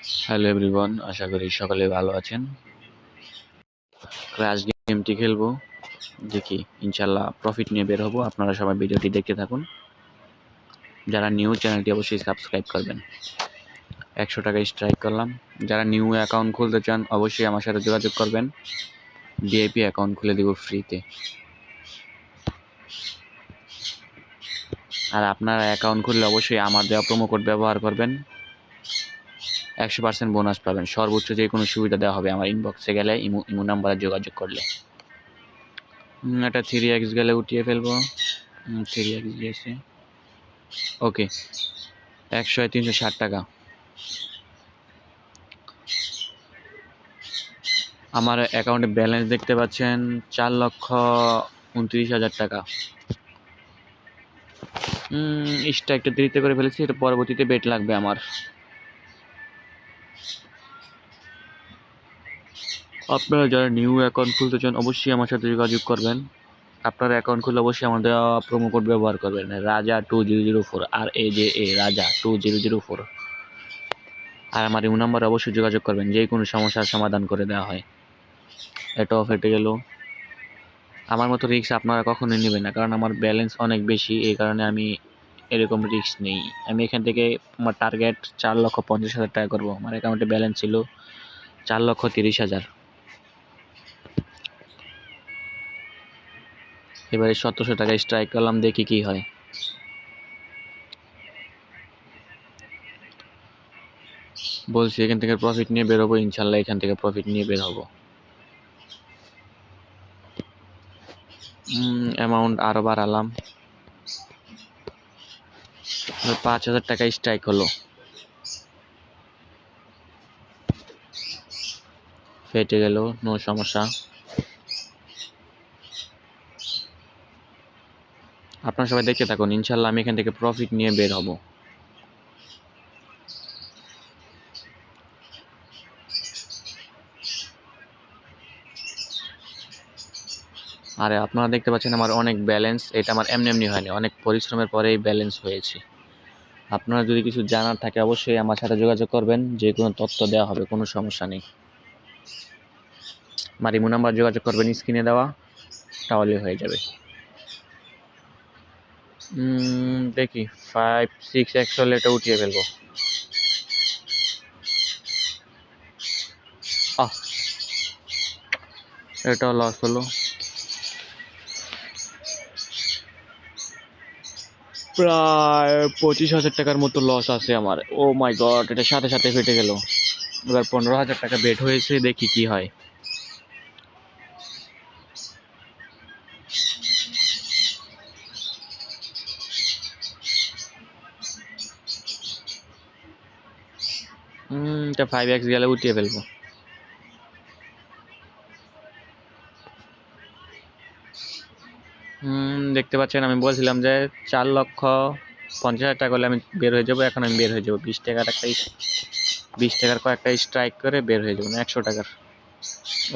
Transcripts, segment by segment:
Hello everyone, আশা করি সকলে ভালো আছেন। ক্র্যাশ গেমটি খেলবো, দেখি ইনশাল্লাহ প্রফিট নিয়ে বের হবো। আপনারা সবাই ভিডিওটি দেখতে থাকুন। যারা নিউ চ্যানেলটি অবশ্যই সাবস্ক্রাইব করবেন। 100 টাকা স্ট্রাইক করলাম। যারা নিউ অ্যাকাউন্ট খুলতে চান অবশ্যই আমার সাথে যোগাযোগ করবেন। ভিআইপি অ্যাকাউন্ট খুলে দেবো ফ্রিতে। আর আপনারা অ্যাকাউন্ট খুললে অবশ্যই আমার দেওয়া প্রোমো কোড ব্যবহার করবেন। 100% বোনাস পাবেন। সর্বোচ্চ যে কোনো সুবিধা দেওয়া হবে আমার ইনবক্সে গেলে, ইমো নাম্বারে যোগাযোগ করলে। এটা 3x গেলে উঠিয়ে ফেলবো। 3x গিয়েছে, ওকে। 100-360 টাকা। আমার অ্যাকাউন্টে ব্যালেন্স দেখতে পাচ্ছেন 4,29,000 টাকা। স্ট্রাইকটা দেরিতে করে ফেলেছি, এটা পরবর্তীতে বেট লাগবে আমার। আপনারা যারা নিউ অ্যাকাউন্ট খুলতে চান অবশ্যই আমার সাথে যোগাযোগ করবেন। আপনার অ্যাকাউন্ট খুললে অবশ্যই আমাদের প্রোমো কোড ব্যবহার করবেন, রাজা 2004, RAJA রাজা 2004। আর আমার ইমো নাম্বারে অবশ্যই যোগাযোগ করবেন, যে কোনো সমস্যার সমাধান করে দেওয়া হয়। এটাও ফেটে গেল। আমার মতো রিস্ক আপনারা কখনোই নেবেন না, কারণ আমার ব্যালেন্স অনেক বেশি, এই কারণে আমি এরকম রিস্ক নেই। আমি এখান থেকে আমার টার্গেট 4,50,000 টাকা করবো। আমার অ্যাকাউন্টে ব্যালেন্স ছিল 4,30,000। এবারে 1,700 টাকা স্ট্রাইক করলাম, দেখি কি হয়। বলছি এখান থেকে প্রফিট নিয়ে বের হবো, ইনশাল্লাহ এখান থেকে প্রফিট নিয়ে বের হবো। অ্যামাউন্ট আরো বাড়ালাম, 5,000 টাকা স্ট্রাইক হলো। ফেটে গেল, নো সমস্যা। আপনারা সবাই দেখতে থাকুন, ইনশাল্লাহ আমি এখান থেকে প্রফিট নিয়ে বের হব। আরে আপনারা দেখতে পাচ্ছেন আমার অনেক ব্যালেন্স, এটা আমার এমনি হয়নি, অনেক পরিশ্রমের পরেই ব্যালেন্স হয়েছে। আপনারা যদি কিছু জানার থাকে অবশ্যই আমার সাথে যোগাযোগ করবেন, যে কোনো তথ্য দেওয়া হবে, কোনো সমস্যা নেই। আমার ইমো নাম্বার যোগাযোগ করবেন স্ক্রিনে দেওয়া, তাহলে হয়ে যাবে। দেখি 5-6x হলে এটা উঠিয়ে ফেলবো। এটাও লস হলো, প্রায় 25,000 টাকার মতো লস আছে আমার। ও মাই গড, এটা সাথে সাথে ফেটে গেল। এবার 15,000 টাকা বেট হয়েছে, দেখি কি হয়। এটা 5x গেলে উঠিয়ে ফেলবো। দেখতে পাচ্ছেন আমি বলছিলাম যে 4,50,000 টাকা হলে আমি বের হয়ে যাবো। এখন আমি বের হয়ে যাবো 20 টাকার কয়েকটা স্ট্রাইক করে বের হয়ে যাবো না 100 টাকার।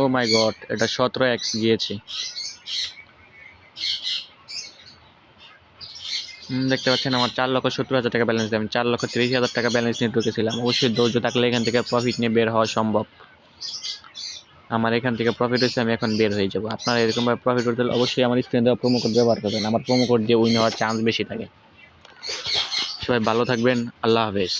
ও মাই গড, এটা 17x গিয়েছে। দেখতে পাচ্ছেন আমার 4,70,000 টাকা ব্যালেন্স, আমি 4,30,000 টাকা ব্যালেন্স নিয়ে ঢুকেছিলাম। অবশ্যই ধৈর্য থাকলে এখান থেকে প্রফিট নিয়ে বের হওয়া সম্ভব। আমার এখান থেকে প্রফিট হয়েছে, আমি এখন বের হয়ে যাবো। আপনারা এরকমভাবে প্রফিট করতে হলে অবশ্যই আমার স্ক্রিনে দেওয়া প্রোমো কোড ব্যবহার করবেন। আমার প্রোমো কোড দিয়ে উইন হওয়ার চান্স বেশি থাকে। সবাই ভালো থাকবেন, আল্লাহ হাফেজ।